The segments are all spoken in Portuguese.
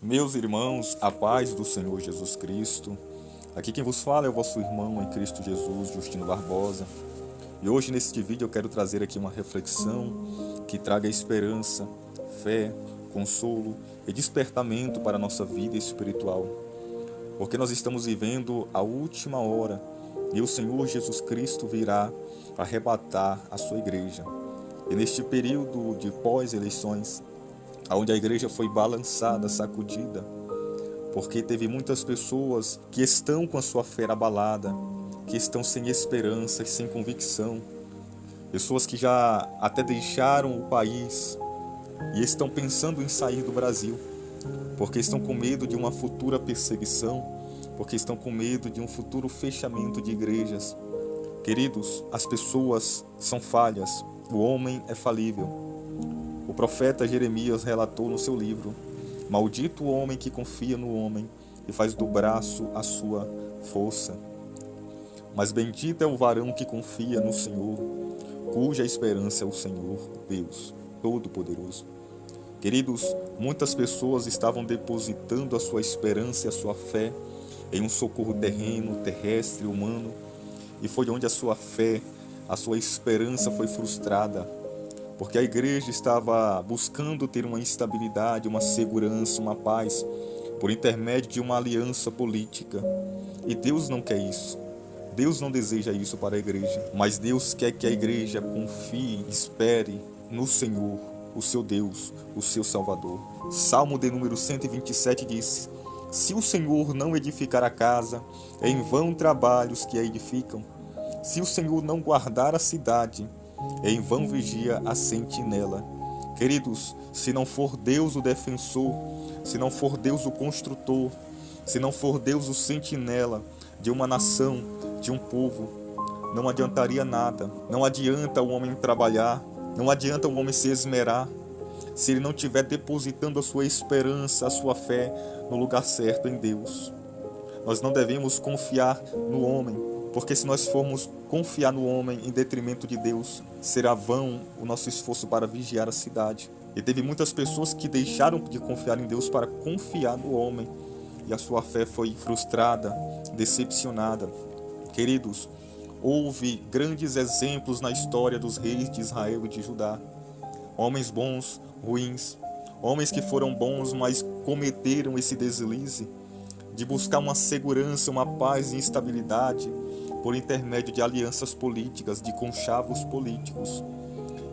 Meus irmãos, a paz do Senhor Jesus Cristo. Aqui quem vos fala é o vosso irmão em Cristo Jesus, Justino Barbosa. E hoje neste vídeo eu quero trazer aqui uma reflexão que traga esperança, fé, consolo e despertamento para a nossa vida espiritual. Porque nós estamos vivendo a última hora e o Senhor Jesus Cristo virá arrebatar a sua igreja. E neste período de pós-eleições, onde a igreja foi balançada, sacudida, porque teve muitas pessoas que estão com a sua fé abalada, que estão sem esperança e sem convicção, pessoas que já até deixaram o país e estão pensando em sair do Brasil, porque estão com medo de uma futura perseguição, porque estão com medo de um futuro fechamento de igrejas. Queridos, as pessoas são falhas, o homem é falível. O profeta Jeremias relatou no seu livro: maldito o homem que confia no homem e faz do braço a sua força. Mas bendito é o varão que confia no Senhor, cuja esperança é o Senhor Deus Todo-Poderoso. Queridos, muitas pessoas estavam depositando a sua esperança e a sua fé em um socorro terreno, terrestre, humano, e foi onde a sua fé, a sua esperança foi frustrada, porque a igreja estava buscando ter uma estabilidade, uma segurança, uma paz, por intermédio de uma aliança política. E Deus não quer isso. Deus não deseja isso para a igreja. Mas Deus quer que a igreja confie, espere no Senhor, o seu Deus, o seu Salvador. Salmo de número 127 diz: se o Senhor não edificar a casa, é em vão trabalhos que a edificam. Se o Senhor não guardar a cidade, é em vão vigia a sentinela. Queridos, se não for Deus o defensor, se não for Deus o construtor, se não for Deus o sentinela de uma nação, de um povo, não adiantaria nada. Não adianta o homem trabalhar, não adianta o homem se esmerar, se ele não estiver depositando a sua esperança, a sua fé no lugar certo, em Deus. Nós não devemos confiar no homem, porque se nós formos confiar no homem em detrimento de Deus, será vão o nosso esforço para vigiar a cidade. E teve muitas pessoas que deixaram de confiar em Deus para confiar no homem, e a sua fé foi frustrada, decepcionada. Queridos, houve grandes exemplos na história dos reis de Israel e de Judá. Homens bons, ruins, homens que foram bons, mas cometeram esse deslize de buscar uma segurança, uma paz e estabilidade por intermédio de alianças políticas, de conchavos políticos.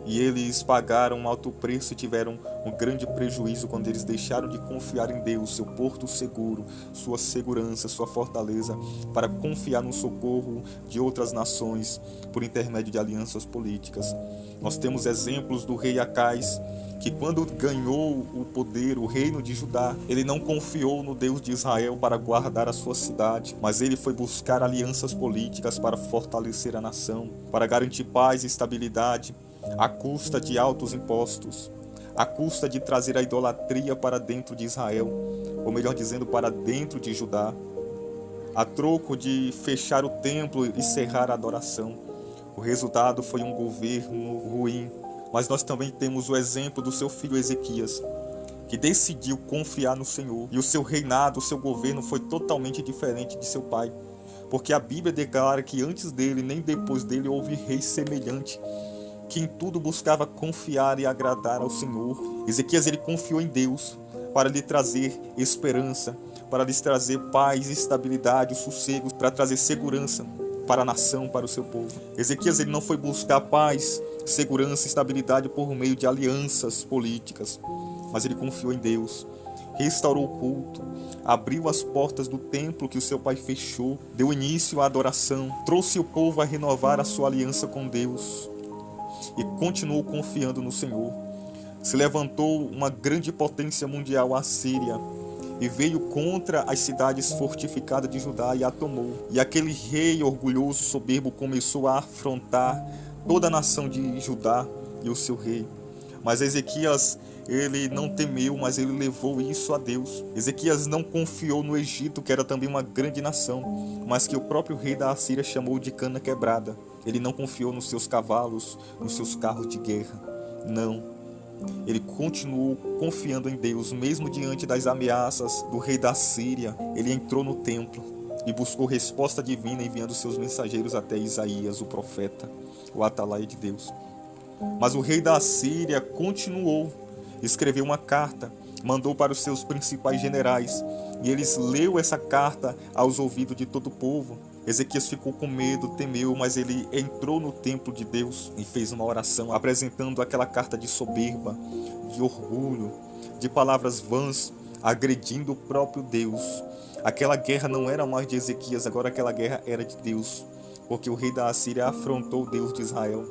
E eles pagaram um alto preço e tiveram um grande prejuízo quando eles deixaram de confiar em Deus, seu porto seguro, sua segurança, sua fortaleza, para confiar no socorro de outras nações por intermédio de alianças políticas. Nós temos exemplos do rei Acais, que quando ganhou o poder, o reino de Judá, ele não confiou no Deus de Israel para guardar a sua cidade, mas ele foi buscar alianças políticas para fortalecer a nação, para garantir paz e estabilidade, à custa de altos impostos, à custa de trazer a idolatria para dentro de Israel, ou melhor dizendo, para dentro de Judá, a troco de fechar o templo e cerrar a adoração. O resultado foi um governo ruim. Mas nós também temos o exemplo do seu filho Ezequias, que decidiu confiar no Senhor. E o seu reinado, o seu governo foi totalmente diferente de seu pai. Porque a Bíblia declara que antes dele, nem depois dele, houve rei semelhante, que em tudo buscava confiar e agradar ao Senhor. Ezequias, ele confiou em Deus para lhe trazer esperança, para lhe trazer paz, estabilidade, sossego, para trazer segurança para a nação, para o seu povo. Ezequias, ele não foi buscar paz, segurança e estabilidade por meio de alianças políticas, mas ele confiou em Deus, restaurou o culto, abriu as portas do templo que o seu pai fechou, deu início à adoração, trouxe o povo a renovar a sua aliança com Deus e continuou confiando no Senhor. Se levantou uma grande potência mundial, a Síria, e veio contra as cidades fortificadas de Judá e a tomou. E aquele rei orgulhoso, soberbo, começou a afrontar toda a nação de Judá e o seu rei. Mas Ezequias, ele não temeu, mas ele levou isso a Deus. Ezequias não confiou no Egito, que era também uma grande nação, mas que o próprio rei da Assíria chamou de cana quebrada. Ele não confiou nos seus cavalos, nos seus carros de guerra. Não. Ele continuou confiando em Deus, mesmo diante das ameaças do rei da Síria. Ele entrou no templo e buscou resposta divina, enviando seus mensageiros até Isaías, o profeta, o atalaia de Deus. Mas o rei da Síria continuou, escreveu uma carta, mandou para os seus principais generais, e eles leu essa carta aos ouvidos de todo o povo. Ezequias ficou com medo, temeu, mas ele entrou no templo de Deus e fez uma oração, apresentando aquela carta de soberba, de orgulho, de palavras vãs, agredindo o próprio Deus. Aquela guerra não era mais de Ezequias, agora aquela guerra era de Deus, porque o rei da Assíria afrontou o Deus de Israel,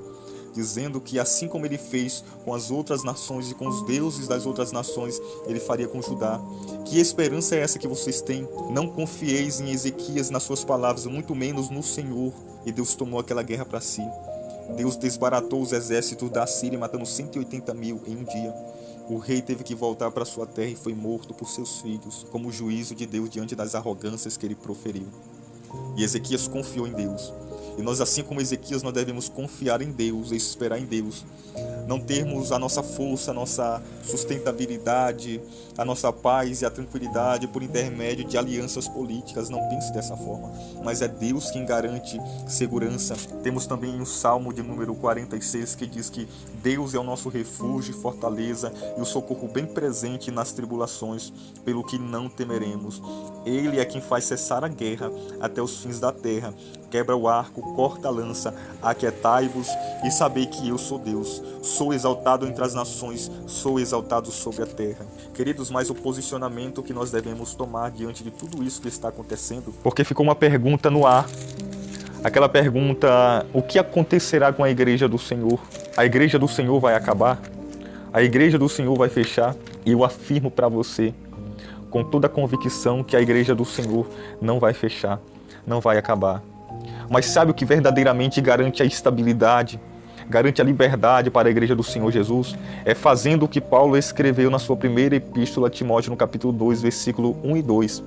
dizendo que assim como ele fez com as outras nações e com os deuses das outras nações, ele faria com Judá. Que esperança é essa que vocês têm? Não confieis em Ezequias, nas suas palavras, muito menos no Senhor. E Deus tomou aquela guerra para si. Deus desbaratou os exércitos da Síria, matando 180 mil em um dia. O rei teve que voltar para sua terra e foi morto por seus filhos, como juízo de Deus diante das arrogâncias que ele proferiu. E Ezequias confiou em Deus. E nós, assim como Ezequias, nós devemos confiar em Deus e esperar em Deus. Não termos a nossa força, a nossa sustentabilidade, a nossa paz e a tranquilidade por intermédio de alianças políticas. Não pense dessa forma. Mas é Deus quem garante segurança. Temos também o Salmo de número 46, que diz que Deus é o nosso refúgio e fortaleza e o socorro bem presente nas tribulações, pelo que não temeremos. Ele é quem faz cessar a guerra até os fins da terra. Quebra o arco, corta a lança, aquietai-vos e sabei que eu sou Deus. Sou exaltado entre as nações, sou exaltado sobre a terra. Queridos, mas o posicionamento que nós devemos tomar diante de tudo isso que está acontecendo, porque ficou uma pergunta no ar. Aquela pergunta: o que acontecerá com a igreja do Senhor? A igreja do Senhor vai acabar? A igreja do Senhor vai fechar? E eu afirmo para você, com toda a convicção, que a igreja do Senhor não vai fechar, não vai acabar. Mas sabe o que verdadeiramente garante a estabilidade, garante a liberdade para a igreja do Senhor Jesus? É fazendo o que Paulo escreveu na sua primeira epístola a Timóteo, no capítulo 2, versículo 1 e 2.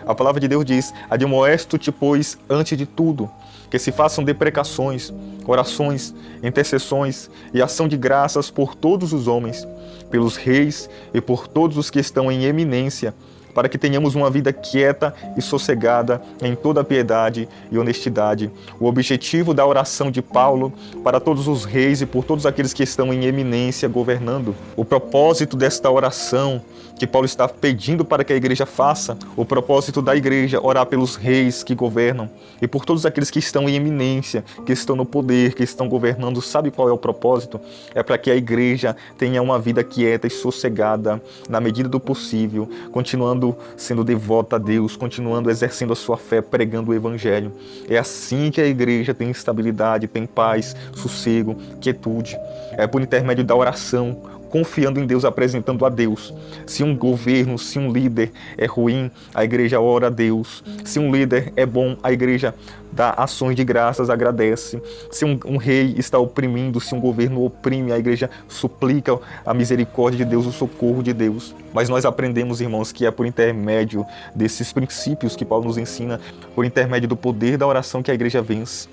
A palavra de Deus diz: admoesto-te, pois, antes de tudo, que se façam deprecações, orações, intercessões e ação de graças por todos os homens, pelos reis e por todos os que estão em eminência, para que tenhamos uma vida quieta e sossegada em toda piedade e honestidade. O objetivo da oração de Paulo para todos os reis e por todos aqueles que estão em eminência governando. O propósito desta oração que Paulo está pedindo para que a igreja faça, o propósito da igreja, orar pelos reis que governam e por todos aqueles que estão em eminência, que estão no poder, que estão governando. Sabe qual é o propósito? É para que a igreja tenha uma vida quieta e sossegada, na medida do possível, continuando sendo devota a Deus, continuando exercendo a sua fé, pregando o evangelho. É assim que a igreja tem estabilidade, tem paz, sossego, quietude. É por intermédio da oração, confiando em Deus, apresentando a Deus. Se um governo, se um líder é ruim, a igreja ora a Deus. Se um líder é bom, a igreja dá ações de graças, agradece. Se um rei está oprimindo, se um governo oprime, a igreja suplica a misericórdia de Deus, o socorro de Deus. Mas nós aprendemos, irmãos, que é por intermédio desses princípios que Paulo nos ensina, por intermédio do poder da oração, que a igreja vence.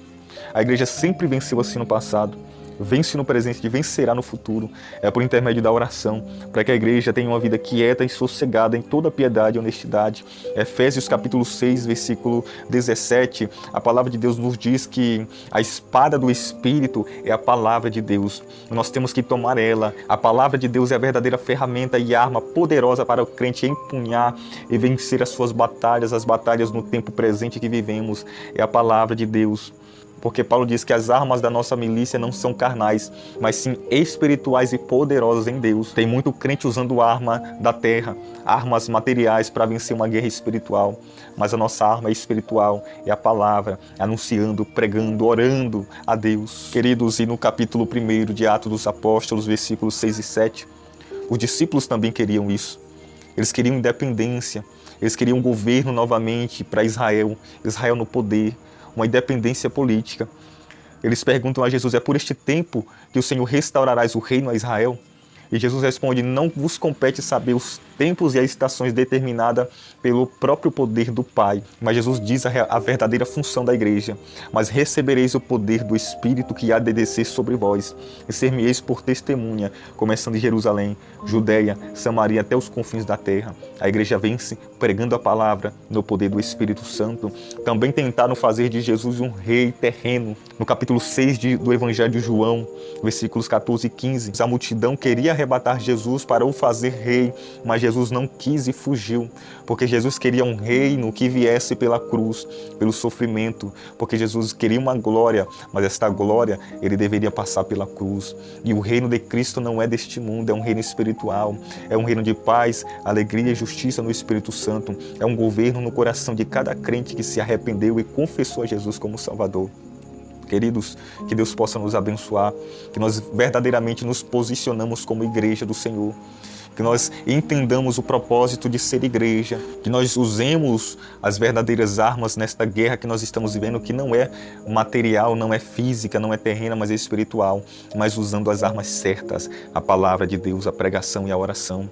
A igreja sempre venceu assim no passado, vence no presente e vencerá no futuro. É por intermédio da oração, para que a igreja tenha uma vida quieta e sossegada em toda piedade e honestidade. Efésios capítulo 6, versículo 17, a palavra de Deus nos diz que a espada do Espírito é a palavra de Deus. Nós temos que tomar ela. A palavra de Deus é a verdadeira ferramenta e arma poderosa para o crente empunhar e vencer as suas batalhas, as batalhas no tempo presente que vivemos. É a palavra de Deus. Porque Paulo diz que as armas da nossa milícia não são carnais, mas sim espirituais e poderosas em Deus. Tem muito crente usando arma da terra, armas materiais para vencer uma guerra espiritual. Mas a nossa arma é espiritual, é a palavra, anunciando, pregando, orando a Deus. Queridos, e no capítulo 1 de Atos dos Apóstolos, versículos 6 e 7, os discípulos também queriam isso. Eles queriam independência, eles queriam um governo novamente para Israel, Israel no poder, uma independência política. Eles perguntam a Jesus: é por este tempo que o Senhor restaurarás o reino a Israel? E Jesus responde: não vos compete saber os tempos e as estações determinadas pelo próprio poder do Pai. Mas Jesus diz a verdadeira função da igreja: mas recebereis o poder do Espírito que há de descer sobre vós, e ser-me-eis por testemunha, começando em Jerusalém, Judeia, Samaria, até os confins da terra. A igreja vence pregando a palavra no poder do Espírito Santo. Também tentaram fazer de Jesus um rei terreno. No capítulo 6 do Evangelho de João, versículos 14 e 15, a multidão queria arrebatar Jesus para o fazer rei, mas Jesus não quis e fugiu, porque Jesus queria um reino que viesse pela cruz, pelo sofrimento, porque Jesus queria uma glória, mas esta glória ele deveria passar pela cruz. E o reino de Cristo não é deste mundo, é um reino espiritual, é um reino de paz, alegria e justiça no Espírito Santo, é um governo no coração de cada crente que se arrependeu e confessou a Jesus como Salvador. Queridos, que Deus possa nos abençoar, que nós verdadeiramente nos posicionamos como igreja do Senhor, que nós entendamos o propósito de ser igreja, que nós usemos as verdadeiras armas nesta guerra que nós estamos vivendo, que não é material, não é física, não é terrena, mas é espiritual, mas usando as armas certas, a palavra de Deus, a pregação e a oração.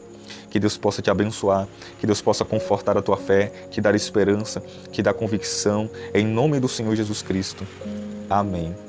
Que Deus possa te abençoar, que Deus possa confortar a tua fé, te dar esperança, te dar convicção, em nome do Senhor Jesus Cristo. Amém.